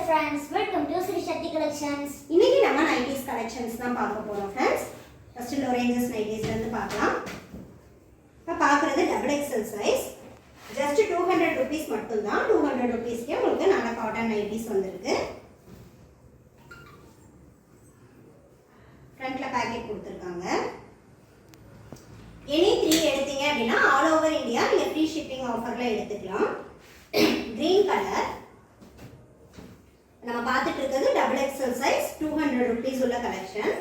friends, welcome to Sri Shakti Collections. இன்னைக்கு நம்ம 90s collections தான் பார்க்க போறோம் friends. First low ranges 90s ல இருந்து பார்க்கலாம். இப்ப பார்க்கிறது double XL size. Just 200 rupees மட்டும் தான். 200 rupeesக்கே உங்களுக்கு நல்ல காட்டன் 90s வந்திருக்கு. ஃப்ரண்ட்ல பாக்கெட் கொடுத்திருக்காங்க. எனி 3 எடுத்தீங்க அப்படினா ஆல் ஓவர் இந்தியா நீங்க ஃப்ரீ ஷிப்பிங் ஆஃபர்ல எடுத்துக்கலாம். green color நம்ம பார்த்துட்டு இருக்கிறது double XL size 200 rupees உள்ள கலெக்ஷன்.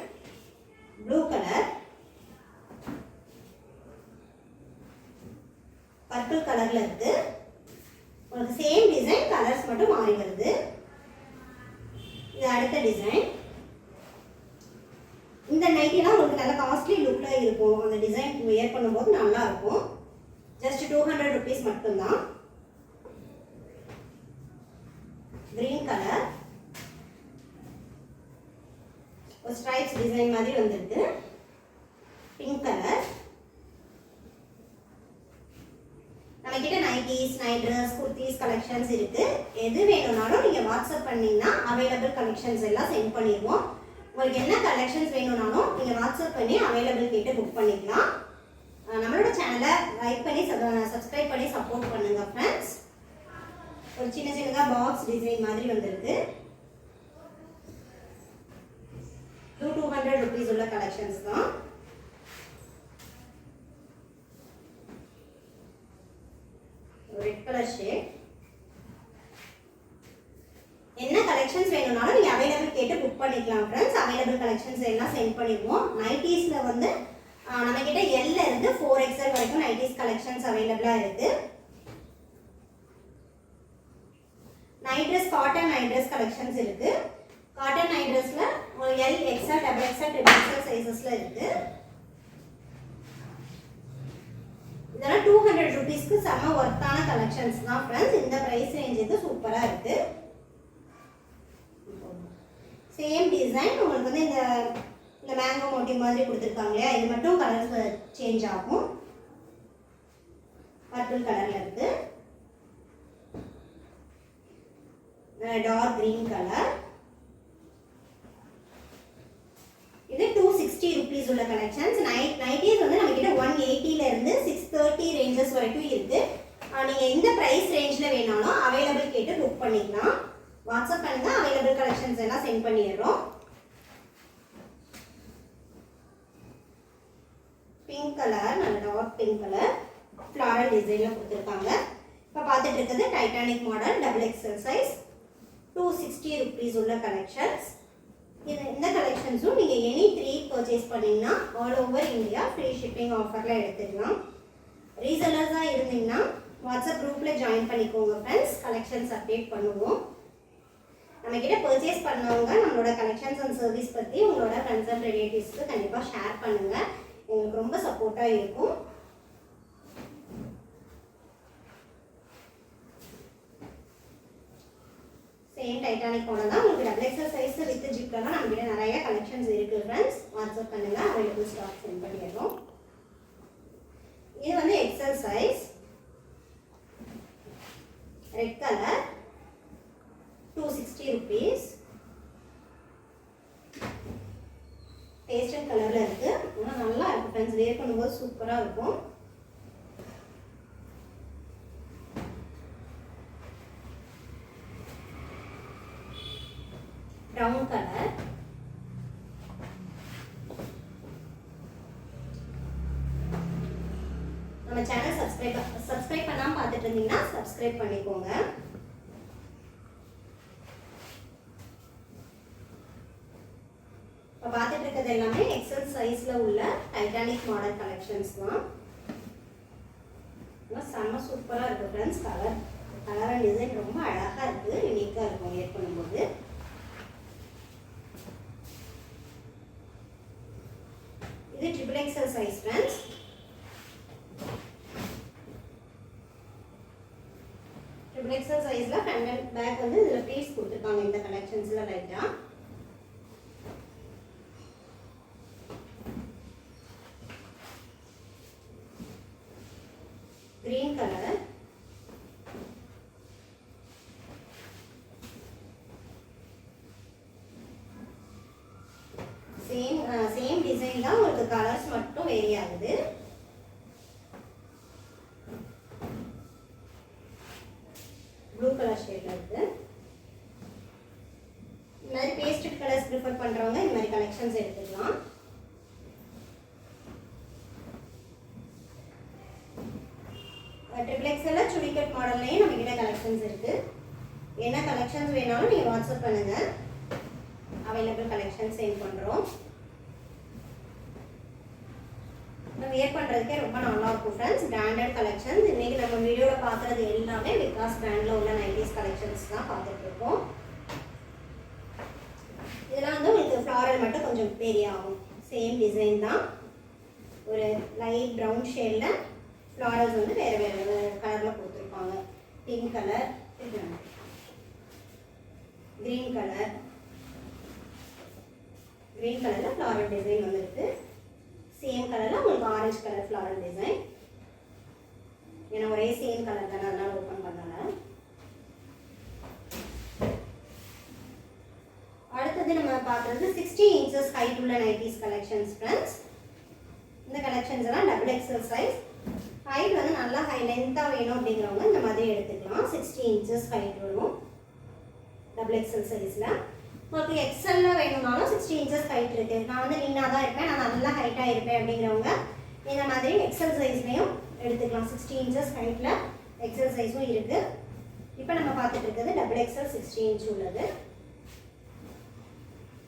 blue color, purple கலர்ல இருக்கு. உங்களுக்கு சேம் டிசைன், கலர்ஸ் மட்டும் மாறி வருது. இது அடுத்த டிசைன். இந்த நைட்டினா உங்களுக்கு நல்ல காஸ்ட்லி லுக்ல இருக்கும். அந்த டிசைன் வியர் பண்ணும்போது நல்லா இருக்கும். ஜஸ்ட் 200 rupees மட்டும் தான். green color, ஒரு stripes டிசைன் மாதிரி வந்திருக்கு. pink color. நம்ம கிட்ட nighties, night dress, kurtis collections இருக்கு. எது வேணும்னாலும் நீங்க வாட்ஸ்அப் பண்ணீங்கன்னா அவைலபிள் கலெக்ஷன்ஸ் எல்லாம் சென்ட் பண்ணிடுவோம். உங்களுக்கு என்ன கலெக்ஷன்ஸ் வேணும்னாலும் நீங்க வாட்ஸ்அப் பண்ணி அவைலபிள் கேட்டு புக் பண்ணிக்கலாம். நம்மளோட சேனலை லைக் பண்ணி சப்ஸ்கிரைப் பண்ணி சப்போர்ட் பண்ணுங்க ஃப்ரெண்ட்ஸ். ஒரு சின்ன சின்னதா பாக்ஸ் டிசைன் மாதிரி வந்திருக்கு. 200 rupees உள்ள கலெக்ஷன்ஸ் தான். Red colour shade. என்ன கலெக்ஷன்ஸ் வேணும்னாலும் நீங்க அவைலபிள் கேட்டு புக் பண்ணிக்கலாம் ஃப்ரெண்ட்ஸ். அவைலபிள் கலெக்ஷன்ஸ் எல்லாம் சென்ட் பண்ணிடுவோம். நைட்டிஸ்ல வந்து நம்ம கிட்ட L ல இருந்து 4XL வரைக்கும் நைட்டிஸ் கலெக்ஷன்ஸ் அவைலபிளா இருக்கு. Night dress, cotton night dress collections இருக்கு. காட்டன் நைட் ட்ரெஸ்ல L, XL, XXL, XXL சைஸஸ்ல இருக்கு. இதெல்லாம் 200 rupeesக்கு செம வர்த்தான கலெக்ஷன்ஸ் தான் फ्रेंड्स. இந்த பிரைஸ் ரேஞ்சுக்கு சூப்பரா இருக்கு. சேம் டிசைன் உங்களுக்கு வந்து இந்த மேங்கோ மோட்டிவ் மாதிரி கொடுத்திருக்காங்க இல்லையா, இது மட்டும் கலர்ஸ் சேஞ்ச் ஆகும். பர்பிள் கலர்ல இருக்கு. Dark green colour. இது 260 rupees உள்ள கலெக்ஷன்ஸ். நைட்டிஸ் வந்து நம்ம கிட்ட 180 ல இருந்து 630 ரேஞ்சஸ் வரைக்கும் இருக்கு. நீங்க எந்த பிரைஸ் ரேஞ்ச்ல வேணாலும் அவைலபிள் கேட்டு புக் பண்ணிக்கலாம். வாட்ஸ்அப் பண்ணுங்க, அவைலபிள் கலெக்ஷன்ஸ் எல்லாம் சென்ட் பண்ணிடுறோம். பிங்க் கலர், நல்ல டார்க் பிங்க் கலர் ஃப்ளாரல் டிசைன்ல கொடுத்திருக்காங்க. இப்ப பார்த்துட்டு இருக்கிறது Titanic model double XL size 260 rupees உள்ள கலெக்ஷன்ஸ். இந்த கலெக்ஷன்ஸும் நீங்க எனி 3 பர்ச்சேஸ் பண்ணீங்கன்னா all over India free shipping ஆஃபர்ல எடுத்துக்கலாம். ரீசெல்லர்ஸா இருந்தீங்கன்னா வாட்ஸ்அப் குரூப்ல ஜாயின் பண்ணிக்கோங்க ஃப்ரெண்ட்ஸ். கலெக்ஷன்ஸ் அப்டேட் பண்ணுவோம். நம்ம கிட்ட பர்ச்சேஸ் பண்ணவங்க நம்மளோட கலெக்ஷன்ஸ் அண்ட் சர்வீஸ் பத்தி உங்களோட ஃப்ரெண்ட்ஸ் அண்ட் ரிலேட்டிவ்ஸ்க்கு கண்டிப்பா ஷேர் பண்ணுங்க. உங்களுக்கு ரொம்ப சப்போர்ட்டா இருக்கும். சேம் டைட்டானிக் மாடல் தான். உங்களுக்கு double XL சைஸ் வித் ஜிப்லாம் நம்ம கிட்ட நிறைய கலெக்ஷன்ஸ் இருக்கு फ्रेंड्स. வாட்ஸ்அப் பண்ணுங்க, அவைலபிள் ஸ்டாக் சென்ட் பண்ணிடுறோம். இது வந்து XL size. Red colour 260 rupees. Pastel கலர்ல இருக்கு. நல்லா இருக்கு फ्रेंड्स. வேர் பண்ணும்போது சூப்பரா இருக்கும். brown color. நம்ம சேனல் சப்ஸ்கிரைப் பண்ணாம பார்த்துட்டு இருந்தீங்கன்னா சப்ஸ்கிரைப் பண்ணிக்கோங்க. இப்ப பார்த்துட்டு இருக்கிறது எல்லாமே XL சைஸ்ல உள்ள டைட்டானிக் மாடல் கலெக்ஷன்ஸ் தான். செம்ம சூப்பரா இருக்கு फ्रेंड्स. கலர் அண்ட் டிசைன் ரொம்ப அழகா இருக்கு. யூனிக்கா இருக்கும் வேர் பண்ணும்போது. இது triple XL size friends. triple XL sizeல front and back வந்து இதுல பீஸ் கொடுத்திருக்காங்க இந்த கலெக்ஷன்ஸ்ல லைட்டா. green color. வேரி ஆகுது. ப்ளூ கலர் ஷேட்ல இருக்கு. இந்த மாதிரி பேஸ்டட் கலர்ஸ் ப்ரிஃபர் பண்றவங்க இந்த மாதிரி கலெக்ஷன்ஸ் எடுத்துக்கலாம். ட்ரிபிள் எக்ஸ்எல்ல சுடிகட் மாடல்லையும் நம்ம கிட்ட கலெக்ஷன்ஸ் இருக்கு. என்ன கலெக்ஷன்ஸ் வேணாலும் நீங்க வாட்ஸ்அப் பண்ணுங்க. அவைலபிள் கலெக்ஷன் சென்ட் பண்றோம். நம்ம வியர் பண்றதுக்கே ரொம்ப நல்லா இருக்கும் ஃப்ரெண்ட்ஸ். Branded collections. இன்னைக்கு நம்ம வீடியோல பாக்குறது எல்லாமே விகாஸ் பிராண்ட்ல உள்ள 90s கலெக்ஷன்ஸ் தான் பார்த்துட்டு இருக்கோம். இதெல்லாம் வந்து உங்களுக்கு ஃப்ளாரல் மட்டும் கொஞ்சம் வேரி ஆகும். சேம் டிசைன் தான். ஒரு லைட் ப்ரௌன் ஷேட்ல ஃப்ளாரல்ஸ் வந்து வேற வேற கலர்ல கொடுத்துருப்பாங்க. Pink colour, green colour, green கலர்ல ஃப்ளாரல் டிசைன் வந்துருக்கு. சேம் கலர்ல உங்களுக்கு ஆரஞ்சு கலர் ஃப்ளாரல் டிசைன். ஏன்னா ஒரே சேம் கலர் தானே, அதனால ஓப்பன் பண்ணல. அடுத்தது நம்ம பார்க்குறது 60 inches ஹைட் உள்ள 90s கலெக்ஷன்ஸ் ஃப்ரெண்ட்ஸ். இந்த கலெக்ஷன்ஸ் எல்லாம் டபுள் எக்ஸல் சைஸ். ஹைட் வந்து நல்லா லென்த்தாக வேணும் அப்படிங்கிறவங்க இந்த மாதிரி எடுத்துக்கலாம். 60 inches ஹைட் வரும் டபுள் எக்ஸல் சைஸில். உங்களுக்கு எக்ஸல்ல வேணும்னாலும் 60 inches ஹைட் இருக்குது. நான் வந்து லீனாக தான் இருப்பேன், நான் நல்லா ஹைட்டாக இருப்பேன் அப்படிங்கிறவங்க இந்த மாதிரி எக்ஸல் சைஸ்லையும் எடுத்துக்கலாம். 60 inches ஹைட்டில் எக்ஸல் சைஸும் இருக்குது. இப்போ நம்ம பார்த்துட்டு இருக்கிறது டபுள் எக்ஸல் 60 inch உள்ளது.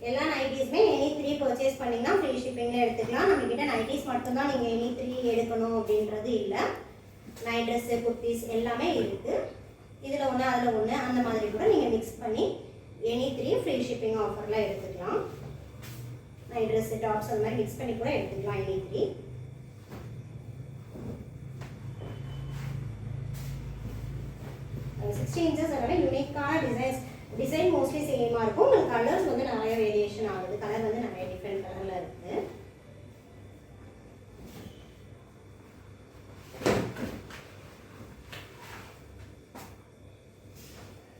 எல்லா நைட்டிஸுமே எனி 3 பர்ச்சேஸ் பண்ணிங்கன்னா ஃப்ரீ ஷிப்பிங்கில் எடுத்துக்கலாம். நம்மக்கிட்ட நைட்டிஸ் மட்டும்தான் நீங்கள் எனி 3 எடுக்கணும் அப்படின்றது இல்லை. நைட் ட்ரெஸ்ஸு, குர்த்திஸ் எல்லாமே இருக்குது. இதில் ஒன்று அதில் ஒன்று அந்த மாதிரி கூட நீங்கள் மிக்ஸ் பண்ணி எனி 3 ஃப்ரீ ஷிப்பிங் ஆஃபரில் எடுத்துக்கலாம். நைட் ட்ரெஸ்ஸு, டாப்ஸ் அந்த மாதிரி மிக்ஸ் பண்ணி கூட எடுத்துக்கலாம் எனி 3. சிக்ஸ்டி இன்ச்சஸ் எல்லாமே யூனிக்கான டிசைன் மோஸ்ட்லி சேமாக இருக்கும். உங்களுக்கு கலர்ஸ் வந்து நிறைய வேரியேஷன் ஆகுது. கலர் வந்து நிறைய டிஃப்ரெண்ட் கலரில் இருக்குது.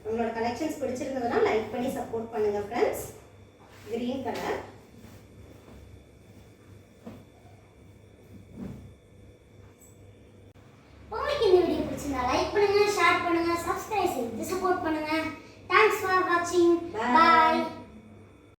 உங்களோட கலெக்ஷன்ஸ் பிடிச்சிருந்ததுன்னா லைக் பண்ணி சப்போர்ட் பண்ணுங்க ஃப்ரெண்ட்ஸ். கிரீன் கலர், உங்களுக்கு இந்த வீடியோ பிடிச்சிருந்தா லைக் பண்ணுங்க, ஷேர் பண்ணுங்க, சப்ஸ்கிரைப் செய்து சப்போர்ட் பண்ணுங்க.